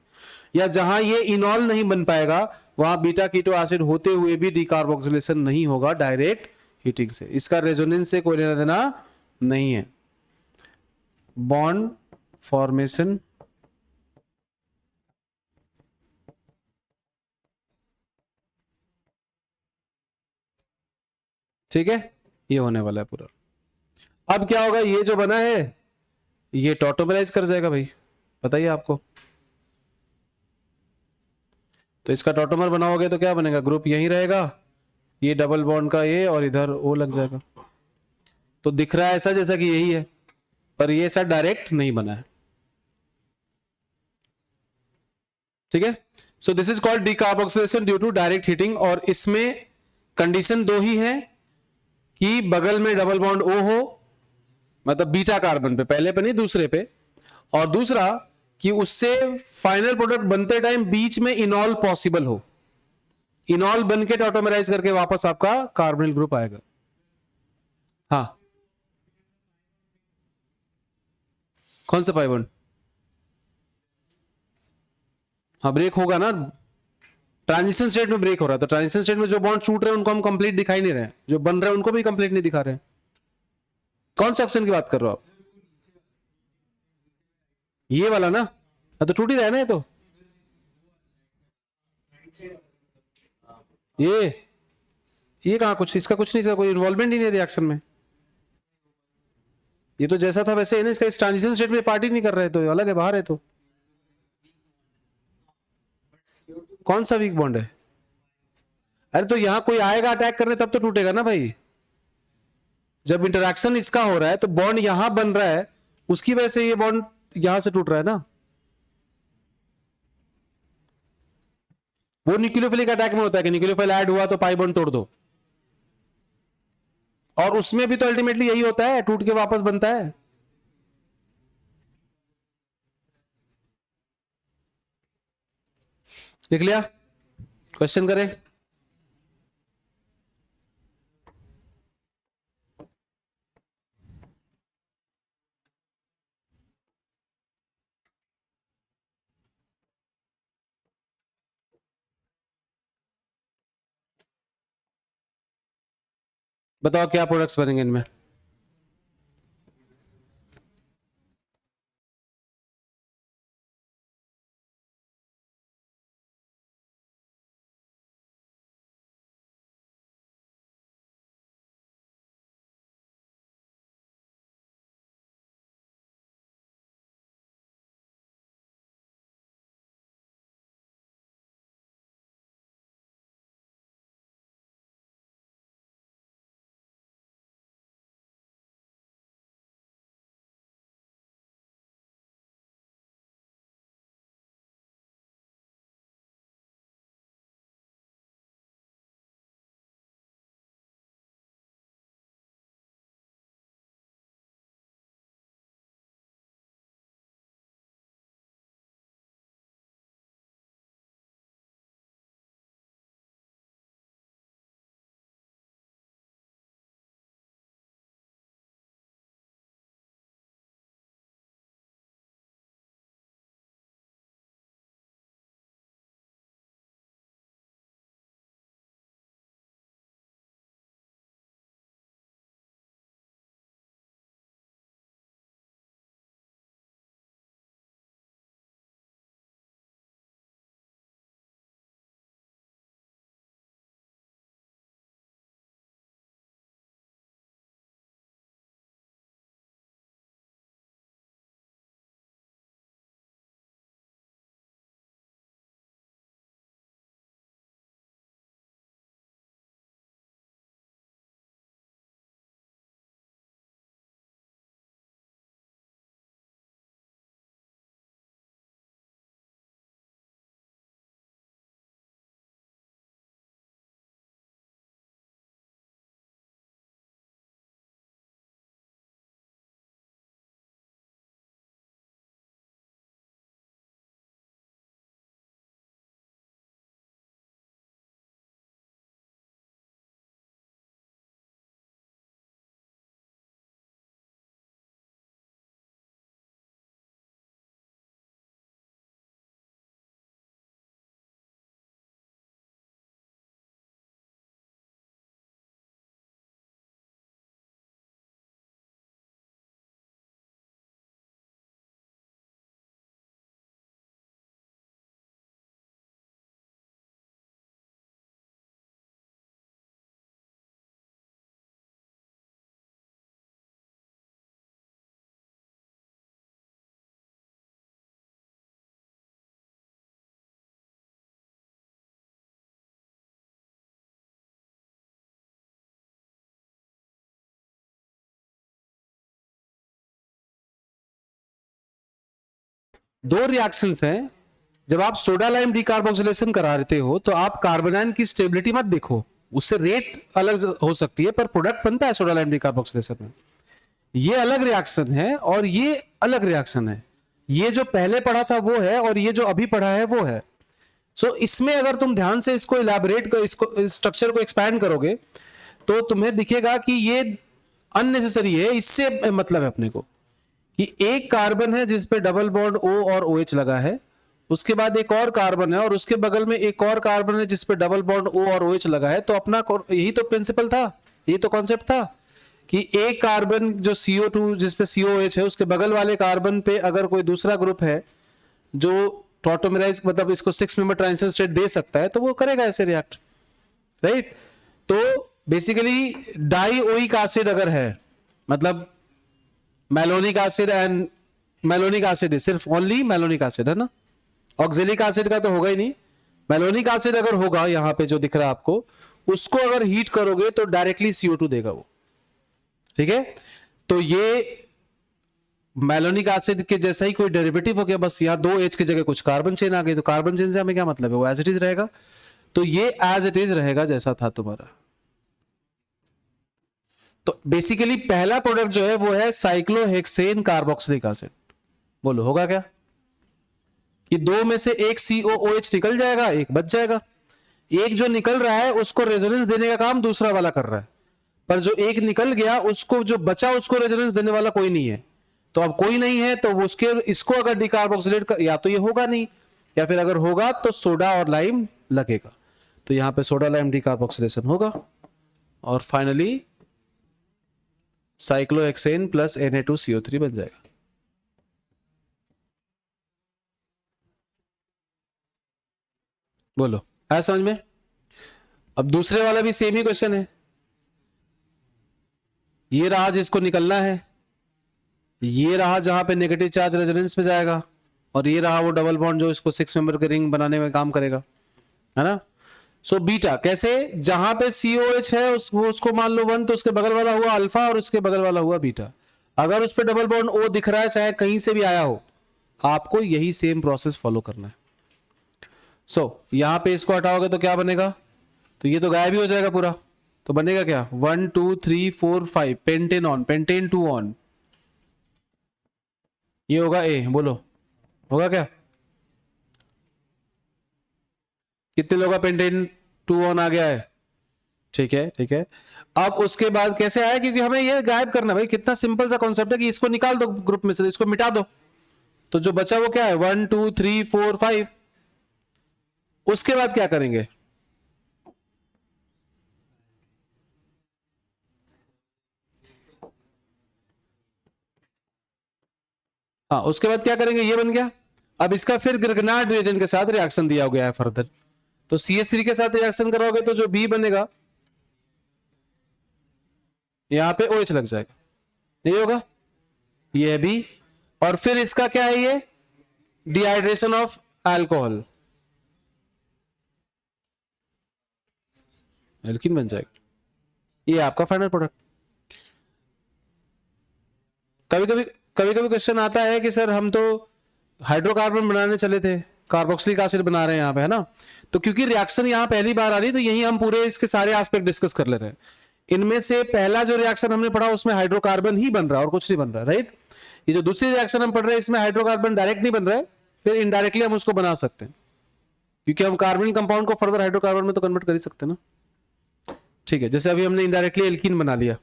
या जहां ये इनॉल नहीं बन पाएगा वहां बीटा कीटो एसिड होते हुए भी डीकार्बोक्सिलेशन नहीं होगा डायरेक्ट हीटिंग से। इसका रेजोनेंस से कोई लेना देना नहीं है। बॉन्ड फॉर्मेशन, ठीक है, ये होने वाला है पूरा। अब क्या होगा, ये जो बना है ये टॉटोमराइज कर जाएगा भाई, बताइए आपको, तो इसका टॉटोमर बनाओगे तो क्या बनेगा, ग्रुप यहीं रहेगा, ये डबल बॉन्ड का ये और इधर O लग जाएगा, तो दिख रहा है ऐसा जैसा कि यही है, पर ये ऐसा डायरेक्ट नहीं बना है, ठीक है। So this is called decarboxylation due to direct heating, और इसमें कंडीशन दो ही है कि बगल में डबल बॉन्ड O हो, मतलब बीटा कार्बन पे, पहले पे नहीं दूसरे पे। और दूसरा कि उससे फाइनल प्रोडक्ट बनते टाइम बीच में इनॉल पॉसिबल हो, इनॉल बन के ऑटोमराइज करके वापस आपका कार्बोनिल ग्रुप आएगा। हाँ कौन सा पाई बॉन्ड? हाँ ब्रेक होगा ना, ट्रांजिशन स्टेट में ब्रेक हो रहा है, तो ट्रांजिशन स्टेट में जो बॉन्ड टूट रहे हैं उनको हम कंप्लीट दिखाई नहीं रहे हैं, जो बन रहे हैं उनको भी कंप्लीट नहीं दिखा रहे हैं। कौन सा ऑप्शन की बात कर रहे हो आप? ये वाला ना, तो टूट ही रहा है ना ये तो। ये कहां कुछ, इसका कुछ नहीं, इसका कोई इन्वॉल्वमेंट ही नहीं रिएक्शन में। ये तो जैसा था वैसे है ना, इसका इस ट्रांजिशन स्टेट में पार्टी नहीं कर रहे, तो अलग है, बाहर है। तो कौन सा वीक बॉन्ड है? अरे तो यहां कोई आएगा अटैक करने तब तो टूटेगा ना भाई। जब इंटरेक्शन इसका हो रहा है तो बॉन्ड यहां बन रहा है, उसकी वजह से ये बॉन्ड यहां से टूट रहा है ना। वो न्यूक्लियोफिलिक अटैक में होता है कि न्यूक्लियोफाइल ऐड हुआ तो पाई बॉन्ड तोड़ दो, और उसमें भी तो अल्टीमेटली यही होता है, टूट के वापस बनता है। लिख लिया? क्वेश्चन करें? बताओ क्या प्रोडक्ट्स बनेंगे इनमें? दो रिएक्शंस हैं। जब आप सोडा लाइम डिकार्बोक्सिलेशन करा रहे हो तो आप कार्बोनाइन की स्टेबिलिटी मत देखो, उससे रेट अलग हो सकती है, पर प्रोडक्ट बनता है सोडा लाइम डिकार्बोक्सिलेशन में। ये अलग रिएक्शन है और ये अलग रिएक्शन है। ये जो पहले पढ़ा था वो है और ये जो अभी पढ़ा है वो है। सो इसमें अगर तुम ध्यान से इसको इलैबोरेट कर, इसको स्ट्रक्चर को एक्सपैंड करोगे तो तुम्हें दिखेगा कि ये अननेसेसरी है। इससे मतलब है अपने को कि एक कार्बन है जिस पे डबल बॉन्ड O और OH लगा है, उसके बाद एक और कार्बन है और उसके बगल में एक और कार्बन है जिस पे डबल बॉन्ड O और OH लगा है। तो अपना यही तो प्रिंसिपल था, यही तो कॉन्सेप्ट था कि एक कार्बन जो CO2 जिस पे COH है उसके बगल वाले कार्बन पे अगर कोई दूसरा ग्रुप है जो टॉटोमेराइज मतलब इसको 6 मेंबर ट्रांजिशन स्टेट दे सकता है तो वो करेगा ऐसे रिएक्ट, राइट। तो बेसिकली डाइओइक एसिड अगर है, मतलब malonic acid and malonic acid सिर्फ ओनली मैलोनिक एसिड है ना, ऑक्जेलिक एसिड का तो होगा ही नहीं। मैलोनिक एसिड अगर होगा यहां पे जो दिख रहा है आपको, उसको अगर हीट करोगे तो डायरेक्टली CO2 देगा वो, ठीक है। तो ये मैलोनिक एसिड के जैसा ही कोई डेरिवेटिव हो गया, बस यहां 2H की जगह कुछ कार्बन चेन आ गई, तो कार्बन चेन से हमें क्या मतलब है, वो एज इट इज रहेगा। तो ये एज इट इज रहेगा जैसा था तुम्हारा। तो बेसिकली पहला प्रोडक्ट जो है वो है साइक्लोहेक्सेन कार्बोक्सिलिक एसिड। बोलो होगा क्या कि दो में से एक COOH निकल जाएगा, एक बच जाएगा। एक जो निकल रहा है उसको रेजोनेंस देने का काम दूसरा वाला कर रहा है, पर जो एक निकल गया उसको जो बचा उसको रेजोनेंस देने वाला कोई नहीं है। तो अब कोई नहीं है तो उसके इसको अगर डिकार्बोक्सिलेट कर, या तो ये होगा नहीं, या फिर अगर होगा तो सोडा और लाइम लगेगा। तो यहां पे सोडा लाइम डिकार्बोक्सिलेशन होगा और फाइनली साइक्लोहेक्सेन प्लस Na2CO3 बन जाएगा। बोलो आया समझ में। अब दूसरे वाला भी सेम ही क्वेश्चन है। ये रहा जिसको निकलना है, ये रहा जहां पे नेगेटिव चार्ज रेजोनेंस में जाएगा, और ये रहा वो डबल बॉन्ड जो इसको 6 मेंबर के रिंग बनाने में काम करेगा, है ना। सो बीटा कैसे, जहां पे COH है उसको मान लो 1, तो उसके बगल वाला हुआ अल्फा और उसके बगल वाला हुआ बीटा। अगर उस पर डबल बॉन्ड O दिख रहा है चाहे कहीं से भी आया हो, आपको यही सेम प्रोसेस फॉलो करना है। सो यहां पे इसको हटाओगे तो क्या बनेगा, तो ये तो गायब ही हो जाएगा पूरा। तो बनेगा क्या 1 2 3 4 5 पेंटेन ऑन, पेंटेन 2 ऑन, ये होगा A। बोलो होगा क्या, कितने लोगों का पेंटेन 2 ऑन आ गया है, ठीक है ठीक है। अब उसके बाद कैसे आया, क्योंकि हमें ये गायब करना, भाई कितना सिंपल सा कॉन्सेप्ट है कि इसको निकाल दो ग्रुप में से, इसको मिटा दो, तो जो बचा वो क्या है 1 2 3 4 5। उसके बाद क्या करेंगे, हाँ उसके बाद क्या करेंगे, ये बन गया। अब इसका फिर ग्रिग्नार्ड रिएजेंट के साथ रिएक्शन दिया गया है फर्दर, तो CH3 के साथ रिएक्शन कराओगे तो जो B बनेगा यहां पे OH लग जाएगा, नहीं होगा, ये है B। और फिर इसका क्या है, ये डिहाइड्रेशन ऑफ अल्कोहल, एल्कीन बन जाएगा, ये आपका फाइनल प्रोडक्ट। कभी कभी क्वेश्चन आता है कि सर हम तो हाइड्रोकार्बन बनाने चले थे, कार्बोक्सिलिक एसिड बना रहे हैं यहाँ पे, है ना। तो क्योंकि रिएक्शन यहाँ पहली बार आ रही है तो यही हम पूरे इसके सारे एस्पेक्ट डिस्कस कर ले रहे हैं। इनमें से पहला जो रिएक्शन हमने पढ़ा उसमें हाइड्रोकार्बन ही बन रहा है और कुछ नहीं बन रहा है, राइट। ये जो दूसरी रिएक्शन हम पढ़ रहे हैं इसमें हाइड्रोकार्बन डायरेक्ट नहीं बन रहा है, फिर इनडायरेक्टली हम उसको बना सकते हैं, क्योंकि हम कार्बन कंपाउंड को फर्दर हाइड्रोकार्बन में तो कन्वर्ट कर ही सकते हैं ना, ठीक है। जैसे अभी हमने इनडायरेक्टली एल्कीन बना लिया।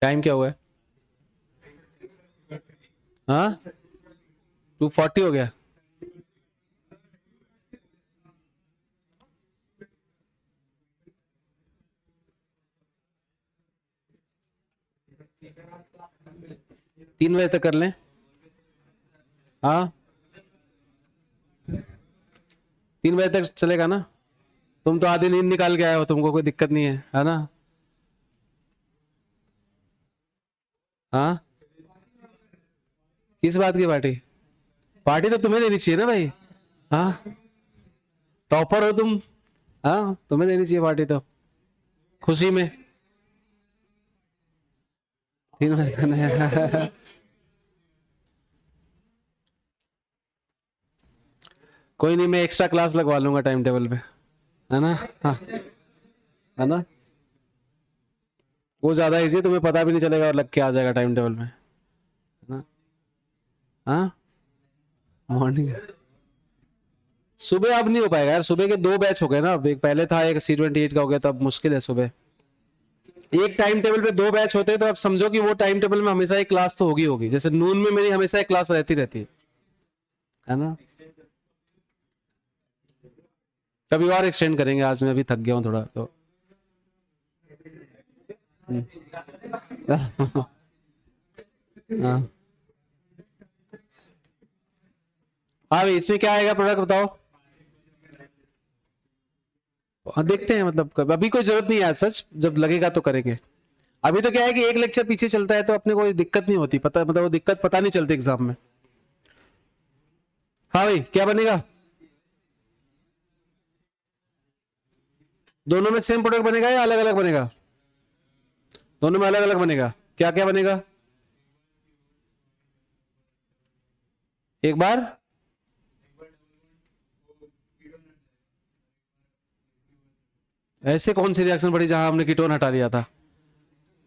टाइम क्या हुआ है, हाँ 2:40 हो गया। तीन बजे तक कर लें, हाँ 3 बजे तक चलेगा ना। तुम तो आधी नींद निकाल के आए हो, तुमको कोई दिक्कत नहीं है ना। हाँ किस बात की पार्टी, पार्टी तो तुम्हें देनी चाहिए ना भाई। हाँ टॉपर हो तुम। हाँ, तुम्हें देनी चाहिए पार्टी तो, खुशी में। 3 बजे तो नहीं। कोई नहीं, मैं एक्स्ट्रा क्लास लगवा लूंगा टाइम टेबल पे, है ना। हाँ, है ना, वो ज्यादा इजी, तुम्हें पता भी नहीं चलेगा और लग के आ जाएगा टाइम टेबल में, है ना। हाँ, मॉर्निंग। सुबह अब नहीं हो पाएगा यार, सुबह के 2 बैच हो गए ना, अब एक पहले था, एक C28 का हो गया, तब मुश्किल है सुबह। एक टाइम टेबल पे 2 बैच होते हैं, तो अब समझो कि वो टाइम टेबल में हमेशा एक क्लास तो होगी होगी, जैसे नून में मेरी हमेशा एक क्लास रहती रहती है ना। कभी और एक्सटेंड करेंगे, आज मैं अभी थक गया हूँ थोड़ा तो। हाँ, हाँ भाई, इसमें क्या आएगा प्रोडक्ट बताओ। हाँ, देखते हैं, मतलब अभी कोई जरूरत नहीं है सच, जब लगेगा तो करेंगे। अभी तो क्या है कि एक लेक्चर पीछे चलता है तो अपने कोई दिक्कत नहीं होती, पता मतलब वो दिक्कत पता नहीं चलती एग्जाम में। हाँ भाई, क्या बनेगा। दोनों में सेम प्रोडक्ट बनेगा या अलग अलग बनेगा। दोनों में अलग अलग बनेगा, क्या क्या बनेगा एक बार। ऐसे कौन सी रिएक्शन पड़ी जहां हमने कीटोन हटा लिया था।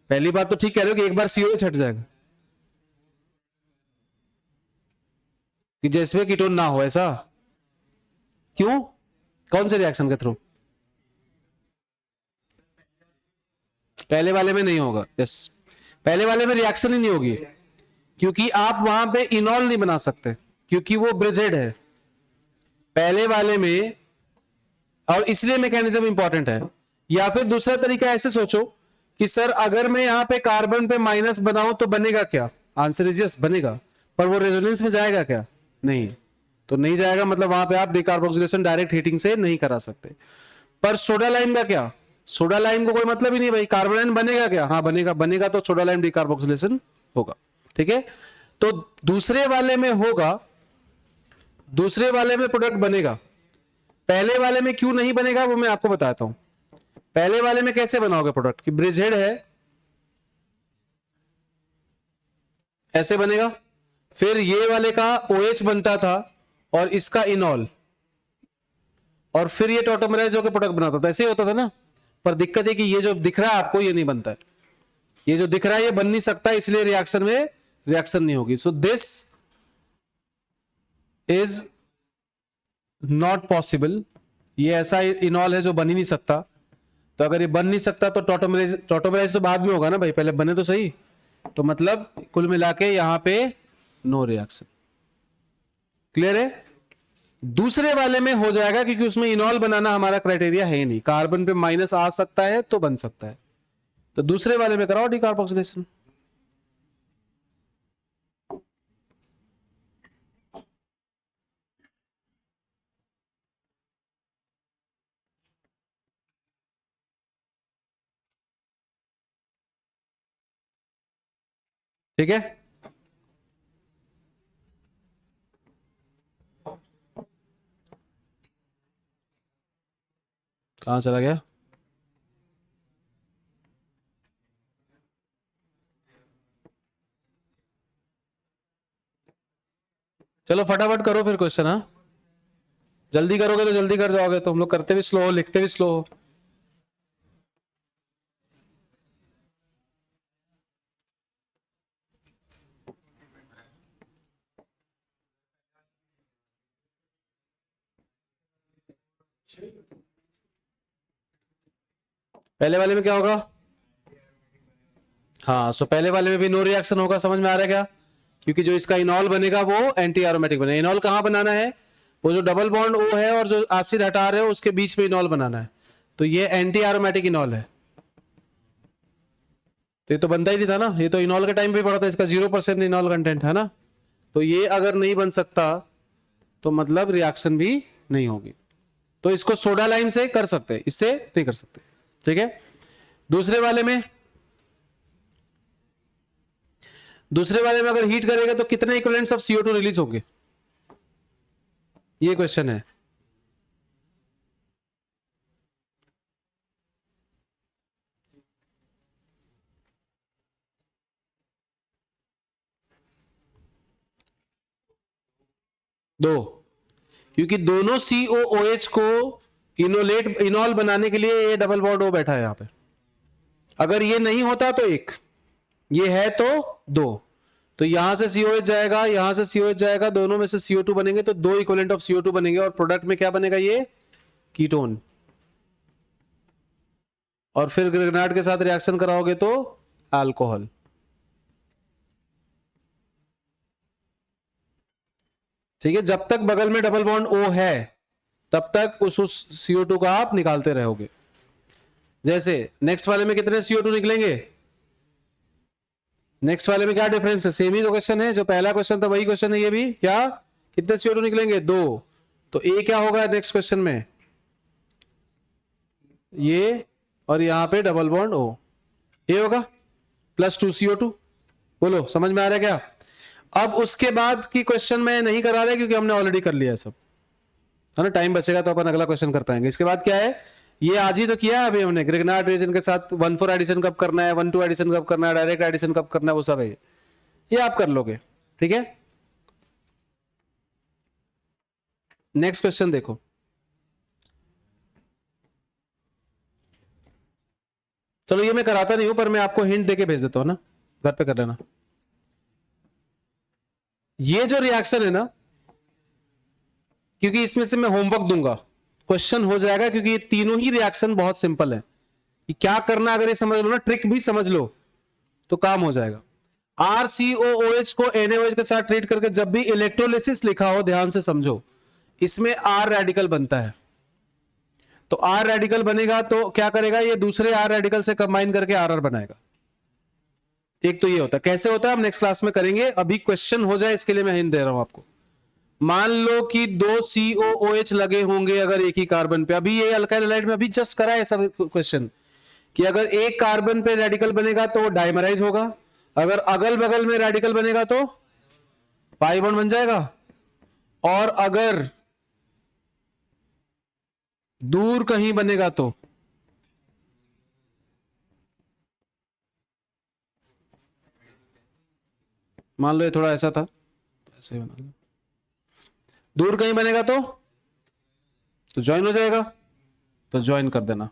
पहली बात तो ठीक कह रहे हो कि एक बार COH हट जाएगा, कि जिसमें कीटोन ना हो, ऐसा क्यों, कौन से रिएक्शन के थ्रू। पहले वाले में नहीं होगा, यस, पहले वाले में रिएक्शन ही नहीं होगी, क्योंकि आप वहां पे इनॉल नहीं बना सकते, क्योंकि वो ब्रिजेड है पहले वाले में, और इसलिए मैकेनिज्म इंपॉर्टेंट है। या फिर दूसरा तरीका ऐसे सोचो कि सर अगर मैं यहां पे कार्बन पे माइनस बनाऊं तो बनेगा क्या, आंसर इज यस, बनेगा, पर वो रेजोनेंस में जाएगा क्या, नहीं, तो नहीं जाएगा, मतलब वहां पे आप डिकार्बोक्सिलेशन डायरेक्ट हीटिंग से नहीं करा सकते। पर सोडा लाइम का क्या, सोडा लाइम को कोई मतलब ही नहीं भाई, कार्बन आयन बनेगा क्या, हाँ बनेगा, बनेगा तो सोडा लाइम डिकार्बोक्सिलेशन होगा, ठीक है। तो दूसरे वाले में होगा, दूसरे वाले में प्रोडक्ट बनेगा, पहले वाले में क्यों नहीं बनेगा वो मैं आपको बताता हूं। पहले वाले में कैसे बनाओगे प्रोडक्ट, कि ब्रिज हेड है, ऐसे बनेगा, फिर ये वाले का OH बनता था और इसका इनॉल, और फिर ये टॉटोमराइज होकर प्रोडक्ट बनाता था, ऐसे ही होता था ना। पर दिक्कत है कि ये जो दिख रहा है आपको, ये नहीं बनता है, ये जो दिख रहा है ये बन नहीं सकता, इसलिए रिएक्शन में रिएक्शन नहीं होगी। सो दिस इज नॉट पॉसिबल, ये ऐसा इनॉल है जो बन ही नहीं सकता। तो अगर ये बन नहीं सकता तो टॉटोमराइज तो बाद में होगा ना भाई, पहले बने तो सही। तो मतलब कुल मिला के यहां पे नो रिएक्शन, क्लियर है। दूसरे वाले में हो जाएगा, क्योंकि उसमें इनॉल बनाना हमारा क्राइटेरिया है ही नहीं, कार्बन पे माइनस आ सकता है तो बन सकता है, तो दूसरे वाले में कराओ डिकार्बोक्सिलेशन। ठीक है, कहां चला गया। चलो फटाफट करो फिर क्वेश्चन, हाँ, जल्दी करोगे तो जल्दी कर जाओगे, तो हम लोग करते भी स्लो हो, लिखते भी स्लो हो। पहले वाले में क्या होगा, हाँ, सो पहले वाले में भी नो रिएक्शन होगा, समझ में आ रहा है क्या, क्योंकि जो इसका इनॉल बनेगा वो एंटी एरोमेटिक बनेगा। इनॉल कहां बनाना है, वो जो डबल बॉन्ड O है और जो एसिड हटा रहे हो उसके बीच में इनॉल बनाना है, तो ये एंटी एरोमेटिक इनॉल है। तो ये तो बनता ही नहीं था ना, ये तो इनॉल के टाइम पे पड़ा था, इसका 0% इनॉल कंटेंट है ना, तो ये अगर नहीं बन सकता तो मतलब रिएक्शन भी नहीं होगी। तो इसको सोडा लाइम से कर सकते हैं, इससे नहीं कर सकते, ठीक है। दूसरे वाले में, दूसरे वाले में अगर हीट करेगा तो कितने इक्विवेलेंट्स ऑफ CO2 रिलीज होंगे, ये क्वेश्चन है। दो, क्योंकि दोनों COOH को इनॉल बनाने के लिए ये डबल बॉन्ड O बैठा है यहां पे। अगर ये नहीं होता तो एक, ये है तो दो, तो यहां से COH जाएगा, यहां से COH जाएगा, दोनों में से CO2 बनेंगे, तो दो इक्विवेलेंट ऑफ CO2 बनेंगे और प्रोडक्ट में क्या बनेगा, ये कीटोन। और फिर ग्रिग्नार्ड के साथ रिएक्शन कराओगे तो अल्कोहल। ठीक है, जब तक बगल में डबल बॉन्ड O है तब तक उस CO2 का आप निकालते रहोगे। जैसे नेक्स्ट वाले में कितने CO2 निकलेंगे, नेक्स्ट वाले में क्या डिफरेंस है, सेम ही तो क्वेश्चन है, जो पहला क्वेश्चन था वही क्वेश्चन है ये भी, क्या कितने CO2 निकलेंगे, दो, तो A क्या होगा नेक्स्ट क्वेश्चन में, ये, और यहां पे डबल बॉन्ड O, ये होगा +2 CO2। बोलो समझ में आ रहा है क्या। अब उसके बाद की क्वेश्चन में नहीं करा रहे क्योंकि हमने ऑलरेडी कर लिया है सब, है ना, टाइम बचेगा तो अपन अगला क्वेश्चन कर पाएंगे। इसके बाद क्या है, ये आज ही तो किया है अभी हमने, ग्रिग्नार्ड रिएजेंट के साथ 1,4 एडिशन कब करना है, 1,2 एडिशन कब करना है, डायरेक्ट एडिशन कब करना है, वो सब है, ये आप कर लोगे। ठीक है, नेक्स्ट क्वेश्चन देखो, चलो ये मैं कराता नहीं हूं पर मैं आपको हिंट देके भेज देता हूं ना, घर पे कर लेना। ये जो रिएक्शन है ना, क्योंकि इसमें से मैं होमवर्क दूंगा, क्वेश्चन हो जाएगा, क्योंकि ये तीनों ही रिएक्शन बहुत सिंपल है कि क्या करना, अगर ये समझ लो ना, ट्रिक भी समझ लो तो काम हो जाएगा। RCOOH को NaOH के साथ ट्रीट करके जब भी इलेक्ट्रोलिसिस लिखा हो ध्यान से समझो, इसमें R रेडिकल बनता है, तो R रेडिकल बनेगा तो क्या करेगा, ये दूसरे R रेडिकल से कंबाइन करके RR बनाएगा। एक तो ये होता है, कैसे होता है हम नेक्स्ट क्लास में करेंगे, अभी क्वेश्चन हो जाए इसके लिए मैं हिंट दे रहा हूं आपको। मान लो कि दो COOH लगे होंगे अगर एक ही कार्बन पे, अभी ये अल्काइल हैलाइड में अभी जस्ट करा है सब क्वेश्चन, कि अगर एक कार्बन पे रेडिकल बनेगा तो वो डाइमराइज होगा, अगर अगल बगल में रेडिकल बनेगा तो पाई बॉन्ड बन जाएगा, और अगर दूर कहीं बनेगा तो मान लो ये थोड़ा ऐसा था, ऐसे बना लो, दूर कहीं बनेगा तो ज्वाइन हो जाएगा, तो ज्वाइन कर देना,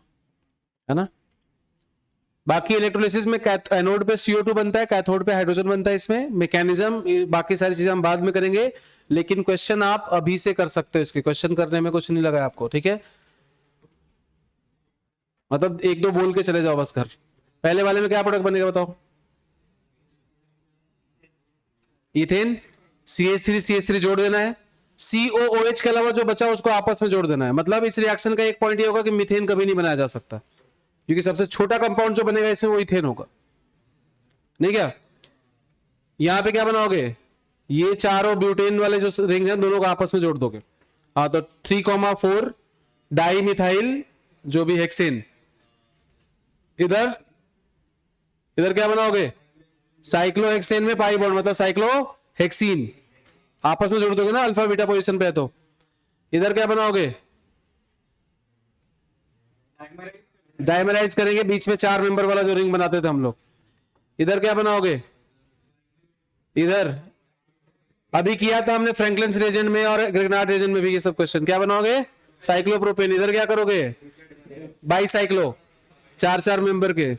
है ना। बाकी इलेक्ट्रोलिसिस में एनोड पे CO2 बनता है, कैथोड पे हाइड्रोजन बनता है, इसमें मैकेनिज्म बाकी सारी चीजें हम बाद में करेंगे, लेकिन क्वेश्चन आप अभी से कर सकते हो, इसके क्वेश्चन करने में कुछ नहीं लगा आपको। ठीक है, मतलब एक दो बोल के चले जाओ बस घर। पहले वाले में क्या प्रोडक्ट बनेगा बताओ, इथेन, CH3 जोड़ देना है, COOH के अलावा जो बचा उसको आपस में जोड़ देना है। मतलब इस रिएक्शन का एक पॉइंट ये होगा कि मीथेन कभी नहीं बनाया जा सकता, क्योंकि सबसे छोटा कंपाउंड जो बनेगा इसमें वो इथेन होगा, नहीं क्या। यहां पे क्या बनाओगे, ये चारों ब्यूटेन वाले जो रिंग हैं दोनों को आपस में जोड़ दोगे, हाँ, तो 3,4 डाई मिथाइल जो भी हेक्सेन, इधर इधर क्या बनाओगे, साइक्लोहेक्सेन में पाई बॉन्ड, मतलब साइक्लोहेक्सीन आपस में जोड़ दोगे ना, अल्फा बीटा पोजीशन पे है, तो इधर क्या बनाओगे, डायमराइज करेंगे, बीच में 4 मेंबर वाला जो रिंग बनाते थे हम लोग। इधर क्या बनाओगे, इधर अभी किया था हमने फ्रैंकलिन रिएजेंट में और ग्रिग्नार्ड रिएजेंट में भी ये सब क्वेश्चन, क्या बनाओगे, साइक्लोप्रोपेन। इधर क्या करोगे, बाईसाइक्लो, 4 मेंबर के।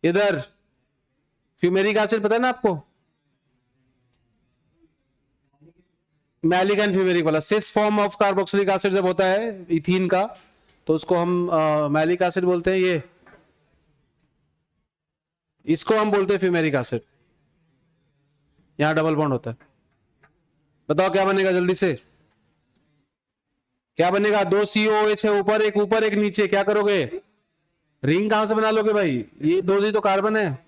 इधर फ्यूमेरिक एसिड पता है ना आपको, मैलिक एंड फ्यूमेरिक वाला, cis form of carboxylic acid जब होता है इथीन का तो उसको हम मैलिक एसिड बोलते हैं, ये इसको हम बोलते हैं फ्यूमेरिक एसिड। यहां डबल बॉन्ड होता है, बताओ क्या बनेगा जल्दी से, क्या बनेगा, 2 COOH है, ऊपर एक नीचे, क्या करोगे, रिंग कहां से बना लोगे भाई, ये दो ही तो कार्बन है,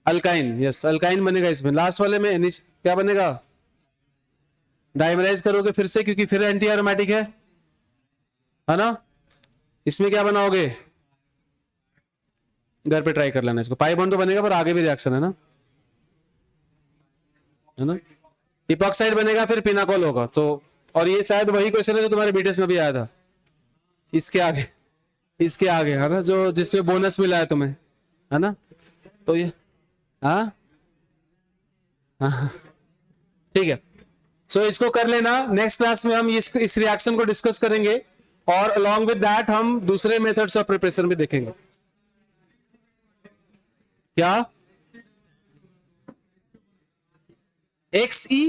अल्काइन, यस अल्काइन बनेगा इसमें। लास्ट वाले में क्या बनेगा, डाइमराइज करोगे फिर से, क्योंकि फिर एंटी एरोमेटिक है ना। इसमें क्या बनाओगे, घर पे ट्राई कर लेना इसको, पाई बॉन्ड तो बनेगा पर आगे भी रिएक्शन है ना, इपॉक्साइड बनेगा, फिर पिनाकोल होगा, तो और ये शायद वही क्वेश्चन है जो तुम्हारे बीटीएस में भी आया था, इसके आगे है ना, जो जिसमें बोनस मिला है तुम्हें, है ना, तो ये हाँ ठीक है, सो इसको कर लेना, नेक्स्ट क्लास में हम इस रिएक्शन को डिस्कस करेंगे और अलॉन्ग विद दैट हम दूसरे मेथड्स ऑफ प्रिपरेशन भी देखेंगे। क्या XE